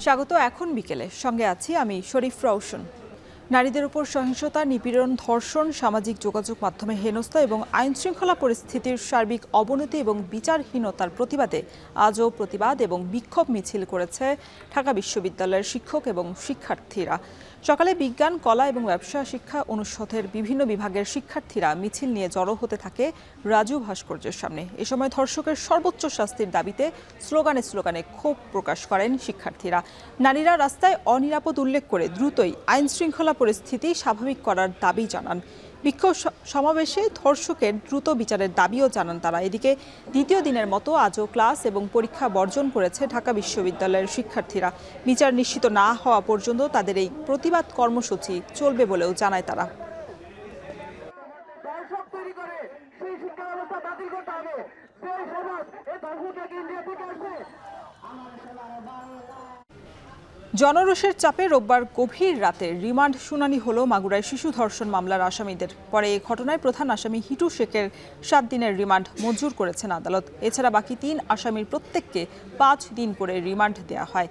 স্বাগত। এখন বিকেলে সঙ্গে আছি আমি শরীফ রওশন। নারীদের উপর সহিংসতা, নিপীড়ন, ধর্ষণ, সামাজিক যোগাযোগ মাধ্যমে হেনস্থা এবং আইনশৃঙ্খলা পরিস্থিতির সার্বিক অবনতি এবং বিচারহীনতার প্রতিবাদে আজও প্রতিবাদ এবং বিক্ষোভ মিছিল করেছে ঢাকা বিশ্ববিদ্যালয়ের শিক্ষক এবং শিক্ষার্থীরা। সকালে বিজ্ঞান, কলা এবং ব্যবসা শিক্ষা অনুষদের বিভিন্ন বিভাগের শিক্ষার্থীরা মিছিল নিয়ে জড়ো হতে থাকে রাজু ভাস্কর্যের সামনে। এ সময় ধর্ষকের সর্বোচ্চ শাস্তির দাবিতে স্লোগানে স্লোগানে ক্ষোভ প্রকাশ করেন শিক্ষার্থীরা। নারীরা রাস্তায় অনিরাপদ উল্লেখ করে দ্রুতই আইনশৃঙ্খলা পরিস্থিতি স্বাভাবিক করার দাবি জানান। বিক্ষোভ সমাবেশে ধর্ষকের দ্রুত বিচারের দাবিও জানান তারা। এদিকে দ্বিতীয় দিনের মতো আজও ক্লাস এবং পরীক্ষা বর্জন করেছে ঢাকা বিশ্ববিদ্যালয়ের শিক্ষার্থীরা। বিচার নিশ্চিত না হওয়া পর্যন্ত তাদের এই প্রতিবাদ কর্মসূচি চলবে বলেও জানায় তারা। জনরোষের চাপে রোববার গভীর রাতে রিমান্ড শুনানি হলো মাগুরায় শিশু ধর্ষণ মামলার আসামিদের। পরে এই ঘটনায় প্রধান আসামি হিটু শেখের 7 দিনের রিমান্ড মঞ্জুর করেছেন আদালত। এছাড়া বাকি 3 আসামির প্রত্যেককে 5 দিন করে রিমান্ড দেওয়া হয়।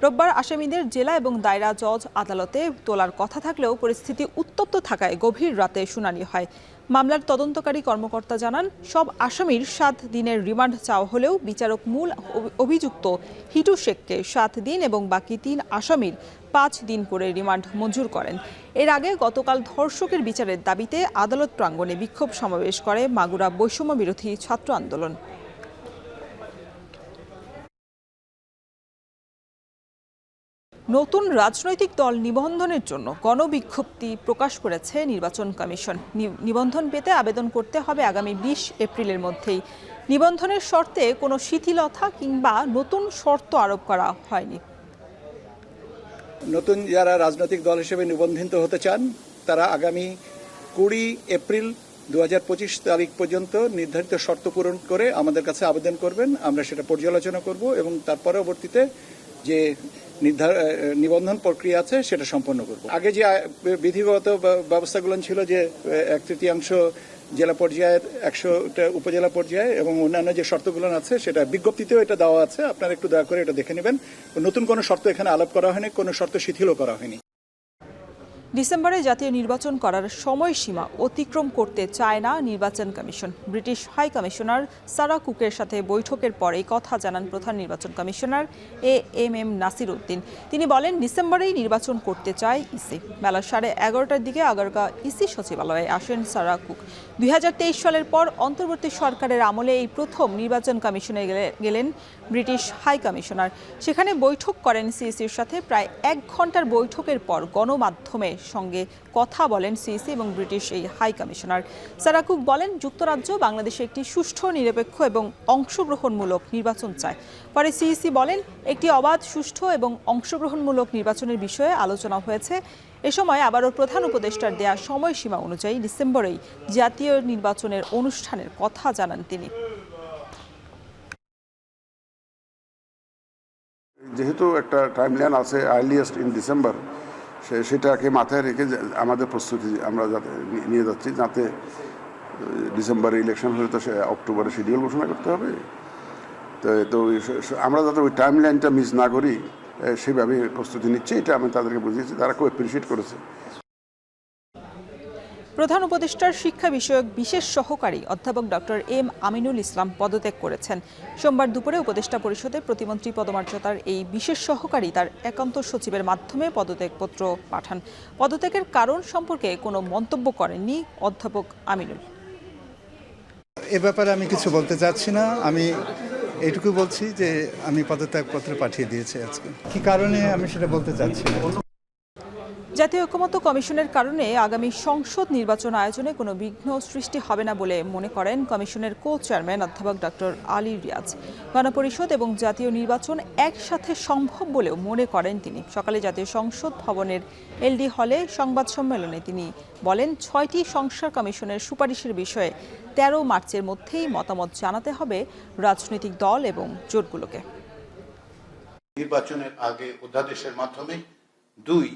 রোববার আসামিদের জেলা এবং দায়রা জজ আদালতে তোলার কথা থাকলেও পরিস্থিতি উত্তপ্ত থাকায় গভীর রাতে শুনানি হয়। মামলার তদন্তকারী কর্মকর্তা জানান, সব আসামির 7 দিনের রিমান্ড চাওয়া হলেও বিচারক মূল অভিযুক্ত হিটু শেখকে 7 দিন এবং বাকি 3 আসামির 5 দিন করে রিমান্ড মঞ্জুর করেন। এর আগে গতকাল ধর্ষকের বিচারের দাবিতে আদালত প্রাঙ্গণে বিক্ষোভ সমাবেশ করে মাগুরা বৈষম্য বিরোধী ছাত্র আন্দোলন। নতুন রাজনৈতিক দল নিবন্ধনের জন্য গণবিজ্ঞপ্তি প্রকাশ করেছে নির্বাচন কমিশন। নিবন্ধন পেতে আবেদন করতে হবে আগামী 20 এপ্রিলের মধ্যেই। নিবন্ধনের শর্তে কোনো শিথিলতা কিংবা নতুন শর্ত আরোপ করা হয়নি। নতুন যারা রাজনৈতিক দল হিসেবে নিবন্ধিত হতে চান তারা আগামী 20 এপ্রিল 2025 তারিখ পর্যন্ত নির্ধারিত শর্ত পূরণ করে আমাদের কাছে আবেদন করবেন। আমরা সেটা পর্যালোচনা করব এবং তার পরবর্তীতে যে নিবন্ধন প্রক্রিয়া আছে সেটা সম্পন্ন করব। আগে যে বিধিগত ব্যবস্থাগুলো ছিল যে 1/3 জেলা পর্যায়ের 100টা উপজেলা পর্যায়ে এবং অন্যান্য যে শর্তগুলো আছে সেটা বিজ্ঞপ্তিতেও এটা দেওয়া আছে। আপনারা একটু দয়া করে এটা দেখে নেবেন। নতুন কোনো শর্ত এখানে আলাপ করা হয়নি, কোনো শর্ত শিথিলও করা হয়নি। ডিসেম্বরে জাতীয় নির্বাচন করার সময়সীমা অতিক্রম করতে চায় না নির্বাচন commission. British high commissioner Sarah কুকের সাথে বৈঠকের পর এই কথা জানান প্রধান নির্বাচন কমিশনার AM নাসির উদ্দিন। তিনি বলেন, ডিসেম্বরেই নির্বাচন করতে চায় ইসি। বেলা 11:30টার দিকে আগারগা ইসি সচিবালয়ে আসেন সারা কুক। 2023 সালের পর অন্তর্বর্তী সরকারের আমলে এই প্রথম নির্বাচন কমিশনে গেলেন ব্রিটিশ হাই কমিশনার। সেখানে বৈঠক করেন সিইসির সাথে। প্রায় 1 ঘন্টার বৈঠকের পর গণমাধ্যমের সঙ্গে কথা বলেন সিইসি এবং ব্রিটিশ এই হাই কমিশনার। সারা কুক বলেন, যুক্তরাজ্য বাংলাদেশে একটি সুষ্ঠু, নিরপেক্ষ এবং অংশগ্রহণমূলক নির্বাচন চায়। পরে সিইসি বলেন, একটি অবাধ, সুষ্ঠু এবং অংশগ্রহণমূলক নির্বাচনের বিষয়ে আলোচনা হয়েছে। এ সময় আবারও প্রধান উপদেষ্টার দেয়া সময়সীমা অনুযায়ী ডিসেম্বরেই জাতীয় নির্বাচনের অনুষ্ঠানের কথা জানান তিনি। যেহেতু একটা টাইমলাইন আছে আর্লিয়েস্ট ইন ডিসেম্বর, সেটাকে মাথায় রেখে আমাদের প্রস্তুতি আমরা যাতে নিয়ে যাচ্ছি, যাতে ডিসেম্বরে ইলেকশন হলে তো সে অক্টোবরে শিডিউল ঘোষণা করতে হবে। তো আমরা যাতে ওই টাইমলাইনটা মিস না করি সেভাবে প্রস্তুতি নিচ্ছি। এটা আমি তাদেরকে বুঝিয়েছি, তারা খুব অ্যাপ্রিসিয়েট করেছে। প্রধান উপদেষ্টার শিক্ষা বিষয়ক বিশেষ সহকারী অধ্যাপক ডক্টর M আমিনুল ইসলাম পদত্যাগ করেছেন। সোমবার দুপুরে উপদেষ্টা পরিষদে প্রতিমন্ত্রী পদমর্যাদার এই বিশেষ সহকারী তার একান্ত সচিবের মাধ্যমে পদত্যাগপত্র পাঠান। পদত্যাগের কারণ সম্পর্কে কোনো মন্তব্য করেননি অধ্যাপক আমিনুল। এ ব্যাপারে আমি কিছু বলতে চাচ্ছি না। আমি এইটুকু বলছি যে আমি পদত্যাগপত্র পাঠিয়ে দিয়েছি আজকে। কি কারণে আমি সেটা বলতে চাচ্ছি না। জাতীয় ঐকমত্য কমিশনের কারণে আগামী সংসদ নির্বাচন আয়োজনে কোনো বিঘ্ন সৃষ্টি হবে না বলে মনে করেন কমিশনের কো-চেয়ারম্যান অধ্যাপক ডক্টর আলী রিয়াজ। গণপরিষদ এবং জাতীয় নির্বাচন একসাথে সম্ভব বলেও মনে করেন তিনি। সকালে জাতীয় সংসদ ভবনের LD হলে সংবাদ সম্মেলনে তিনি বলেন, 6টি সংস্কার কমিশনের সুপারিশের বিষয়ে 13 মার্চের মধ্যেই মতামত জানাতে হবে রাজনৈতিক দল এবং জোটগুলোকে। নির্বাচনের আগে অধ্যাদেশের মাধ্যমে, 2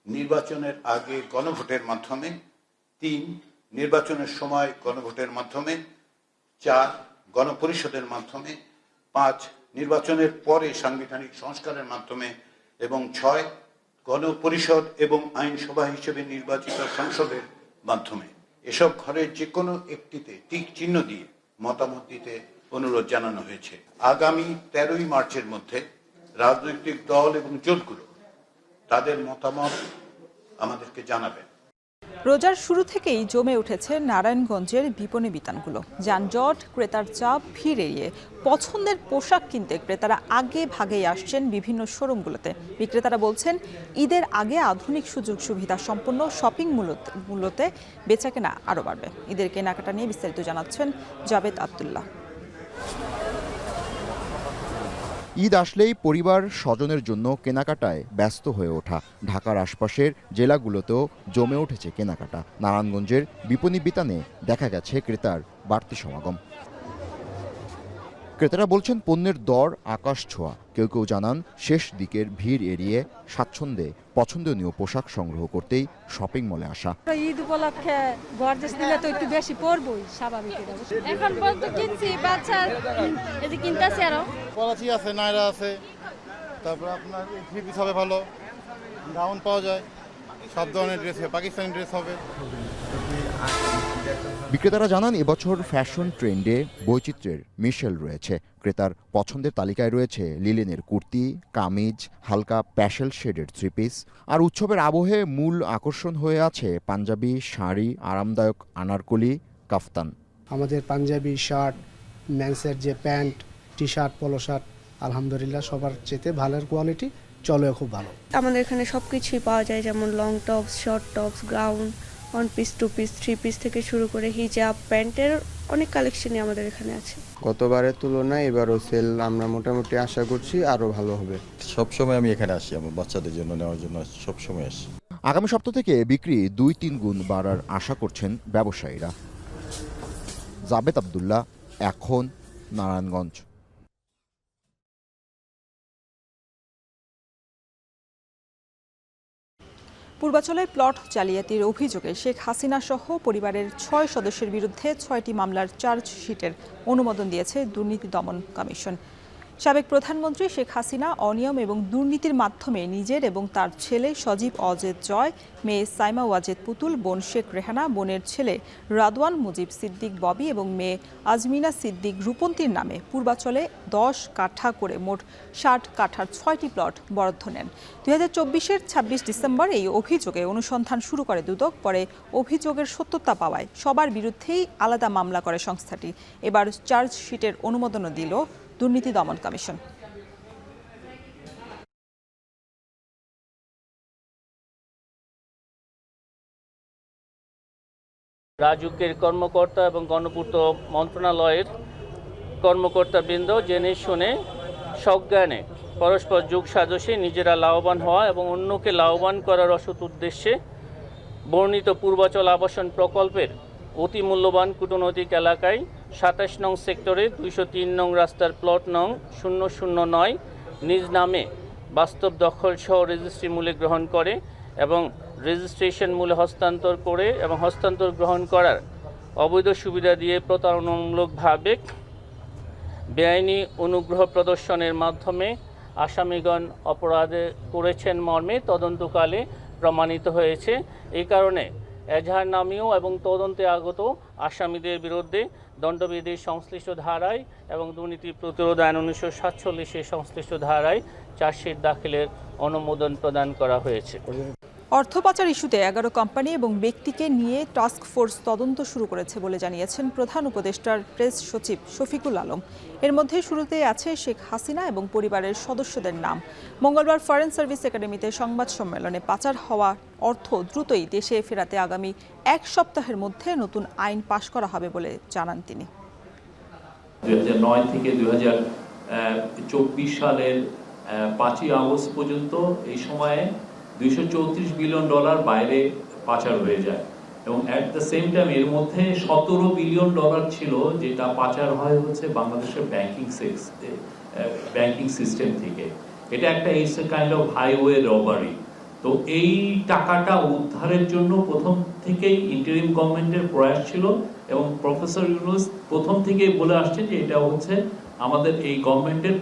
নির্বাচনের আগে গণভোটের মাধ্যমে, 3 নির্বাচনের সময় গণভোটের মাধ্যমে, 4 গণপরিষদের মাধ্যমে, 5 নির্বাচনের পরে সাংবিধানিক সংস্কারের মাধ্যমে এবং 6 গণপরিষদ এবং আইনসভা হিসেবে নির্বাচিত সংসদের মাধ্যমে এসব ঘরের যে কোনো একটিতে টিক চিহ্ন দিয়ে মতামত দিতে অনুরোধ জানানো হয়েছে। আগামী 13ই মার্চের মধ্যে রাজনৈতিক দল এবং জোটগুলো তাদের মতামত আমাদেরকে জানাবেন। রোজার শুরু থেকেই জমে উঠেছে নারায়ণগঞ্জের বিপণী বিতানগুলো। যানজট, ক্রেতার চাপ, ভিড় এড়িয়ে পছন্দের পোশাক কিনতে ক্রেতারা আগে ভাগেই আসছেন বিভিন্ন শোরুমগুলোতে। বিক্রেতারা বলছেন, ঈদের আগে আধুনিক সুযোগ সুবিধা সম্পন্ন শপিং মূল্যতে বেচাকেনা আরও বাড়বে। ঈদের কেনাকাটা নিয়ে বিস্তারিত জানাচ্ছেন জাবেদ আব্দুল্লাহ। ঈদ আসলেই পরিবার স্বজনের জন্য কেনাকাটায় ব্যস্ত হয়ে ওঠা। ঢাকার আশপাশের জেলাগুলোতেও জমে উঠেছে কেনাকাটা। নারায়ণগঞ্জের বিপণী বিতানে দেখা গেছে ক্রেতার বাড়তি সমাগম। ক্রেতারা বলছেন, পণ্যের দর আকাশ ছোঁয়া। কেউ কেউ জানান, শেষ দিকের ভিড় এড়িয়ে স্বাচ্ছন্দ্যে পছন্দনীয় পোশাক সংগ্রহ করতেই শপিং মলে আসা। ঈদ উপলক্ষে গর্জেস দিলে তো একটু বেশি পড়বই, স্বাভাবিক। এখন পর্যন্ত কিনছি, বাচ্চার এই যে কিনতেছি আরো করাচি আছে, নায়রা আছে, তারপর আপনার থ্রি পিস হবে, ভালো গাউন পাওয়া যায়, সব ধরনের ড্রেস হবে, পাকিস্তানি ড্রেস হবে। বিক্রেতারা জানান, এবছর ফ্যাশন ট্রেন্ডে বৈচিত্র্যের মিশেল রয়েছে। ক্রেতার পছন্দের তালিকায় রয়েছে লিলেনের কুর্তি, কামিজ, হালকা প্যাশেল শেডের থ্রি পিস। আর উৎসবের আবহে মূল আকর্ষণ হয়ে আছে পাঞ্জাবি, শাড়ি, আরামদায়ক আনারকলি, কাফতান। আমাদের পাঞ্জাবি, শার্ট, মেন্সের যে প্যান্ট, টি শার্ট, পলো শার্ট, আলহামদুলিল্লাহ সবার চেয়ে ভালোর কোয়ালিটি, চলে খুব ভালো। আমাদের এখানে সবকিছুই পাওয়া যায়, যেমন long tops, short tops, gown, one piece, two piece, three piece থেকে শুরু করে হিজাব, প্যান্টের অনেক কালেকশনই আমাদের এখানে আছে। গতবারের তুলনায় এবারও সেল আমরা মোটামুটি আশা করছি আরো ভালো হবে। সবসময় আমি এখানে আসি, আমার বাচ্চাদের জন্য নেওয়ার জন্য সবসময় আসি। আগামী সপ্তাহ থেকে বিক্রি 2-3 গুণ বাড়ার আশা করছেন ব্যবসায়ীরা। জাবেদ আব্দুল্লাহ, এখন, নারায়ণগঞ্জ। পূর্বাচলে প্লট জালিয়াতির অভিযোগে শেখ হাসিনা সহ পরিবারের 6 সদস্যের বিরুদ্ধে 6টি মামলার চার্জশিটের অনুমোদন দিয়েছে দুর্নীতি দমন কমিশন। সাবেক প্রধানমন্ত্রী শেখ হাসিনা অনিয়ম এবং দুর্নীতির মাধ্যমে নিজের এবং তার ছেলে সজীব অজেদ জয়, মেয়ে সাইমা ওয়াজেদ পুতুল, বোন শেখ রেহানা, বোনের ছেলে রাদওয়ান মুজিব সিদ্দিক ববি এবং মেয়ে আজমিনা সিদ্দিক রূপন্তীর নামে পূর্বাচলে 10 কাঠা করে মোট 60 কাঠার 6টি প্লট বরাদ্দ নেন। 2024-এর 26 ডিসেম্বর এই অভিযোগে অনুসন্ধান শুরু করে দুদক। পরে অভিযোগের সত্যতা পাওয়ায় সবার বিরুদ্ধেই আলাদা মামলা করে সংস্থাটি। এবার চার্জশিটের অনুমোদনও দিল দুর্নীতি দমন কমিশন। রাজুকের কর্মকর্তা এবং গণপূর্ত মন্ত্রণালয়ের কর্মকর্তাবৃন্দ জেনে শুনে সজ্ঞানে পরস্পর যোগ সাজসে নিজেরা লাভবান হওয়া এবং অন্যকে লাভবান করার অসৎ উদ্দেশ্যে বর্ণিত পূর্বাচল আবাসন প্রকল্পের অতি মূল্যবান কূটনৈতিক এলাকায় 27 নং সেক্টরে 203 নং রাস্তার প্লট নং 009 নিজ নামে বাস্তব দখল সহ রেজিস্ট্রি মূল্যে গ্রহণ করে এবং রেজিস্ট্রেশন মূল্যে হস্তান্তর করে এবং হস্তান্তর গ্রহণ করার অবৈধ সুবিধা দিয়ে প্রতারণামূলকভাবে বেআইনি অনুগ্রহ প্রদর্শনের মাধ্যমে আসামিগণ অপরাধে করেছেন মর্মে তদন্তকালে প্রমাণিত হয়েছে। এই কারণে এজাহার নামীয় এবং তদন্তে আগত আসামিদের বিরুদ্ধে দণ্ডবিধির সংশ্লিষ্ট ধারায় এবং দুর্নীতি প্রতিরোধ আইন 1947-এর সংশ্লিষ্ট ধারায় চার্জশিট দাখিলের অনুমোদন প্রদান করা হয়েছে। অর্থ পাচার ইস্যুতে 11 কোম্পানি এবং ব্যক্তিকে নিয়ে টাস্ক ফোর্স তদন্ত শুরু করেছে বলে জানিয়েছেন প্রধান উপদেষ্টার প্রেস সচিব শফিকুল আলম। এর মধ্যে শুরুতে আছে শেখ হাসিনা এবং পরিবারের সদস্যদের নাম। মঙ্গলবার ফরেন সার্ভিস একাডেমিতে সংবাদ সম্মেলনে পাচার হওয়া অর্থ দ্রুতই দেশে ফেরাতে আগামী 1 সপ্তাহের মধ্যে নতুন আইন পাশ করা হবে বলে জানান তিনি। 2009 থেকে 2024 সালের 5ই আগস্ট পর্যন্ত এই সময়ে $234 বিলিয়ন বাইরে পাচার হয়ে যায় এবং অ্যাট দ্য সেম টাইম এর মধ্যে $17 বিলিয়ন ছিল যেটা পাচার হয় হচ্ছে বাংলাদেশের ব্যাংকিং সিস্টেম থেকে। এটা একটা it's a kind of highway robbery. তো এই টাকাটা উদ্ধারের জন্য প্রথম থেকেই ইন্টারিম গভর্নমেন্টের প্রয়াস ছিল এবং প্রফেসর ইউনূস প্রথম থেকেই বলে আসছেন যে এটা হচ্ছে আমাদের এই গভর্নমেন্টের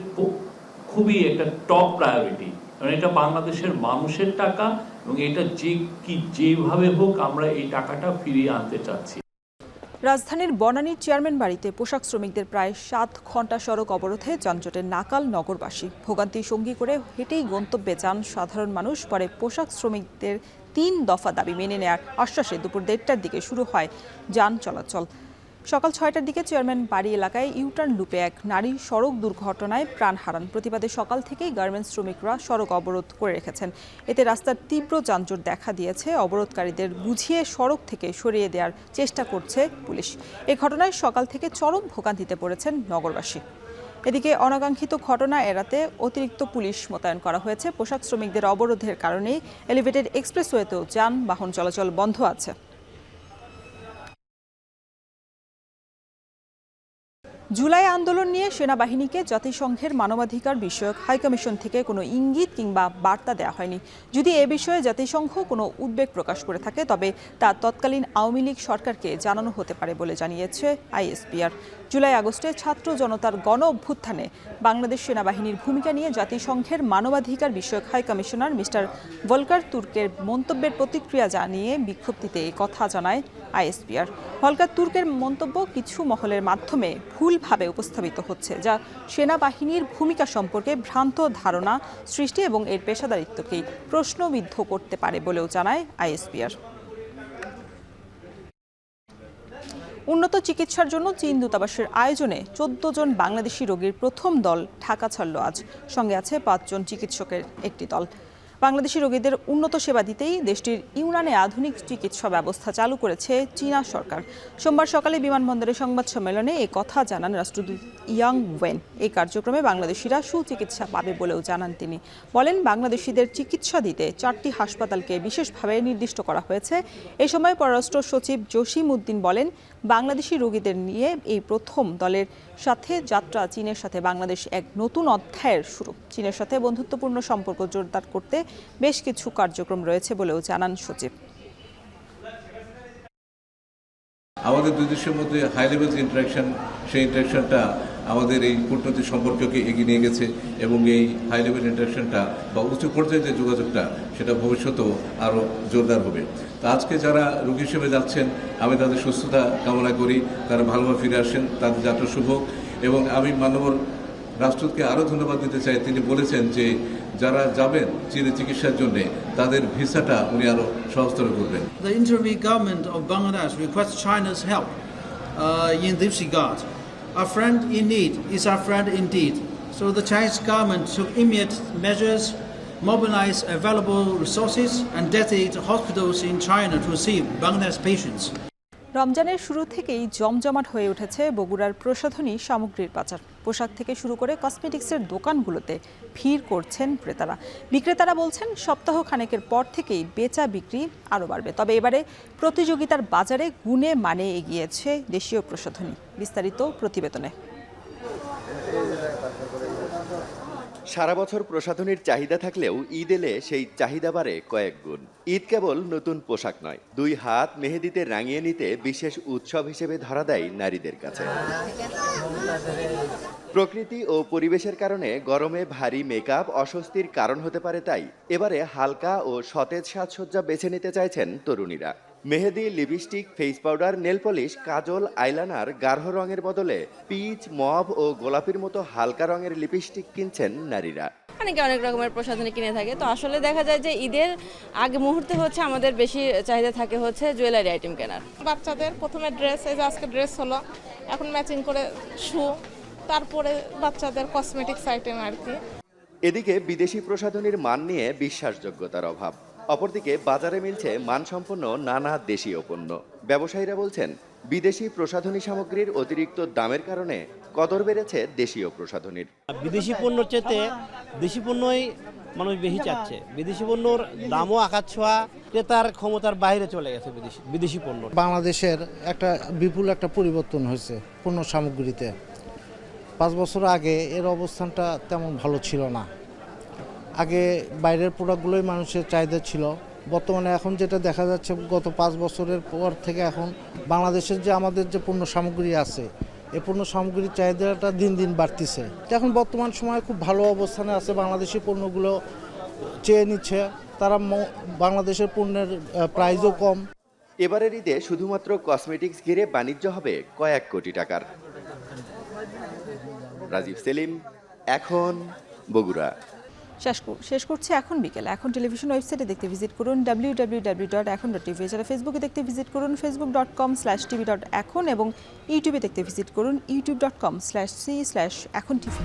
খুবই একটা টপ প্রায়োরিটি। কারণ এটা বাংলাদেশের মানুষের টাকা এবং এটা যেভাবে হোক আমরা এই টাকাটা ফিরিয়ে আনতে চাচ্ছি। রাজধানীর বনানীর চেয়ারম্যান বাড়িতে পোশাক শ্রমিকদের প্রায় 7 ঘন্টা সড়ক অবরোধে যানজটের নাকাল নগরবাসী। ভোগান্তি সঙ্গী করে হেঁটেই গন্তব্যে যান সাধারণ মানুষ। পরে পোশাক শ্রমিকদের 3 দফা দাবি মেনে নেয়ার আশ্বাসে দুপুর 1টার দিকে শুরু হয় যান চলাচল। সকাল 6টার দিকে চেয়ারম্যান বাড়ি এলাকায় ইউটার্ন লুপে এক নারী সড়ক দুর্ঘটনায় প্রাণ হারান। প্রতিবাদে সকাল থেকেই গার্মেন্টস শ্রমিকরা সড়ক অবরোধ করে রেখেছেন। এতে রাস্তার তীব্র যানজট দেখা দিয়েছে। অবরোধকারীদের বুঝিয়ে সড়ক থেকে সরিয়ে দেওয়ার চেষ্টা করছে পুলিশ। এ ঘটনায় সকাল থেকে চরম ভোগান্তিতে পড়েছেন নগরবাসী। এদিকে অনাকাঙ্ক্ষিত ঘটনা এড়াতে অতিরিক্ত পুলিশ মোতায়েন করা হয়েছে। পোশাক শ্রমিকদের অবরোধের কারণে এলিভেটেড এক্সপ্রেসওয়েতেও যানবাহন চলাচল বন্ধ আছে। জুলাই আন্দোলন নিয়ে সেনাবাহিনীকে জাতিসংঘের মানবাধিকার বিষয়ক হাইকমিশন থেকে কোনো ইঙ্গিত কিংবা বার্তা দেওয়া হয়নি। যদি এ বিষয়ে জাতিসংঘ কোনো উদ্বেগ প্রকাশ করে থাকে তবে তা তৎকালীন আওয়ামী লীগ সরকারকে জানানো হতে পারে বলে জানিয়েছে আইএসপিআর। জুলাই আগস্টে ছাত্র জনতার গণ অভ্যুত্থানে বাংলাদেশ সেনাবাহিনীর ভূমিকা নিয়ে জাতিসংঘের মানবাধিকার বিষয়ক হাইকমিশনার মিস্টার ভলকার তুর্কের মন্তব্যের প্রতিক্রিয়া জানিয়ে বিজ্ঞপ্তিতে কথা জানায় আইএসপিআর। ভলকার তুর্কের মন্তব্য কিছু মহলের মাধ্যমে ভুলভাবে উপস্থাপিত হচ্ছে, যা সেনাবাহিনীর ভূমিকা সম্পর্কে ভ্রান্ত ধারণা সৃষ্টি এবং এর পেশাদারিত্বকেই প্রশ্নবিদ্ধ করতে পারে বলেও জানায় আইএসপিআর। উন্নত চিকিৎসার জন্য চীন দূতাবাসের আয়োজনে 14 জন বাংলাদেশি রোগীর প্রথম দল ঢাকা ছাড়ল আজ। সঙ্গে আছে 5 জন চিকিৎসকের একটি দল। বাংলাদেশি রোগীদের উন্নত সেবা দিতেই দেশটির ইউনানে আধুনিক চিকিৎসা ব্যবস্থা চালু করেছে চীনা সরকার। সোমবার সকালে বিমানবন্দরে সংবাদ সম্মেলনে এ কথা জানান রাষ্ট্রদূত ইয়াং ওয়েন। এই কার্যক্রমে বাংলাদেশিরা সুচিকিৎসা পাবে বলেও জানান তিনি। বলেন, বাংলাদেশিদের চিকিৎসা দিতে 4টি হাসপাতালকে বিশেষভাবে নির্দিষ্ট করা হয়েছে। এ সময় পররাষ্ট্র সচিব জসিম উদ্দিন বলেন, বাংলাদেশি রোগীদের নিয়ে এই প্রথম দলের সাথে যাত্রা চীনের সাথে বাংলাদেশ এক নতুন অধ্যায়ের শুরু। চীনের সাথে বন্ধুত্বপূর্ণ সম্পর্ক জোরদার করতে বেশ কিছু কার্যক্রম রয়েছে বলেও জানান সচিব। আমাদের দুই দেশের মধ্যে হাই লেভেল যে ইন্টারাকশন, সেই ইন্টারাকশনটা আমাদের এই কূটনৈতিক সম্পর্ককে এগিয়ে নিয়ে গেছে এবং এই হাই লেভেল ইন্টারাকশনটা বা উচ্চ পর্যায়ে যে যোগাযোগটা সেটা ভবিষ্যতেও আরও জোরদার হবে। তো আজকে যারা রোগী হিসেবে যাচ্ছেন আমি তাদের সুস্থতা কামনা করি, তারা ভালোভাবে ফিরে আসেন, তাদের যাত্রা শুভ। এবং আমি মাননীয় রাষ্ট্রদূতকে আরও ধন্যবাদ দিতে চাই। তিনি বলেছেন যে যারা যাবেন চীনে চিকিৎসার জন্য তাদের ভিসাটা উনি আরও সহজতর করবেন। The interim government of Bangladesh requests China's help in this regard. A friend in need is a friend indeed. So the Chinese government took immediate measures, mobilize available resources and dedicate hospitals in China to receive Bangladesh patients. রমজানের শুরু থেকেই জমজমাট হয়ে উঠেছে বগুড়ার প্রসাধনী সামগ্রীর বাজার। পোশাক থেকে শুরু করে কসমেটিক্সের দোকানগুলোতে ভিড় করছেন ক্রেতারা। বিক্রেতারা বলছেন, সপ্তাহ খানেকের পর থেকেই বেচা বিক্রি আরও বাড়বে। তবে এবারে প্রতিযোগিতার বাজারে গুণে মানে এগিয়েছে দেশীয় প্রসাধনী। বিস্তারিত প্রতিবেদনে। সারা বছর প্রসাধনীর চাহিদা থাকলেও ঈদ এলে সেই চাহিদা বাড়ে কয়েক গুণ। ঈদ কেবল নতুন পোশাক নয়, 2 হাত মেহেদিতে রাঙিয়ে নিতে বিশেষ উৎসব হিসেবে ধরা দেয় নারীদের কাছে। প্রকৃতি ও পরিবেশের কারণে গরমে ভারী মেকআপ অস্বস্তির কারণ হতে পারে, তাই এবারে হালকা ও সতেজ সাজসজ্জা বেছে নিতে চাইছেন তরুণীরা। মেহেদি, lipstick, face powder, nail polish, কাজল, আইলাইনার, গাঢ় রঙের বদলে পিচ, মভ ও গোলাপির মতো হালকা রঙের লিপস্টিক কিনছেন নারীরা। অনেকে অনেক রকমের প্রসাধনী কিনে থাকে। তো আসলে দেখা যায় যে ঈদের আগে মুহূর্তে হচ্ছে আমাদের বেশি চাহিদা থাকে হচ্ছে জুয়েলারি আইটেম কেনার। বাচ্চাদের প্রথমে ড্রেস, এই যে আজকে ড্রেস হলো, এখন ম্যাচিং করে শু, তারপরে বাচ্চাদের কসমেটিক্স আইটেম আর কি। এদিকে বিদেশি প্রসাধনীর মান নিয়ে বিশ্বাসযোগ্যতার অভাব। অপরদিকে বাজারে মিলছে মানসম্পন্ন নানা দেশীয় পণ্য। ব্যবসায়ীরা বলছেন, বিদেশি প্রসাধনী সামগ্রীর অতিরিক্ত দামের কারণে কদর বেড়েছে দেশীয় প্রসাধনীর। বিদেশি পণ্যের চেয়ে দেশি পণ্যই মানুষ বেশি চাচ্ছে। বিদেশি পণ্যর দামও আকাশ ছোঁয়া, ক্রেতার ক্ষমতার বাইরে চলে গেছে বিদেশি পণ্য। বাংলাদেশের একটা বিপুল একটা পরিবর্তন হয়েছে পণ্য সামগ্রীতে। 5 বছর আগে এর অবস্থানটা তেমন ভালো ছিল না। আগে বাইরের প্রোডাক্টগুলোই মানুষের চাহিদা ছিল। বর্তমানে এখন যেটা দেখা যাচ্ছে, গত 5 বছরের পর থেকে এখন বাংলাদেশের যে আমাদের যে পণ্য সামগ্রী আছে, এই পণ্য সামগ্রীর চাহিদাটা দিন দিন বাড়তিছে। এখন বর্তমান সময়ে খুব ভালো অবস্থানে আছে বাংলাদেশি পণ্যগুলো। চেয়ে নিচ্ছে, তারা বাংলাদেশের পণ্যের প্রাইসও কম। এবারের ঈদে শুধুমাত্র কসমেটিক্স ঘিরে বাণিজ্য হবে কয়েক কোটি টাকার। রাজীব সেলিম, এখন, বগুড়া। শেষ করছি এখন বিকেল। এখন টেলিভিশন ওয়েবসাইটে দেখতে ভিজিট করুন www.এখন.tv। এছাড়া ফেসবুকে দেখতে ভিজিট করুন facebook.com/tv.এখন এবং ইউটিউবে দেখতে ভিজিট করুন youtube.com/c/echontv।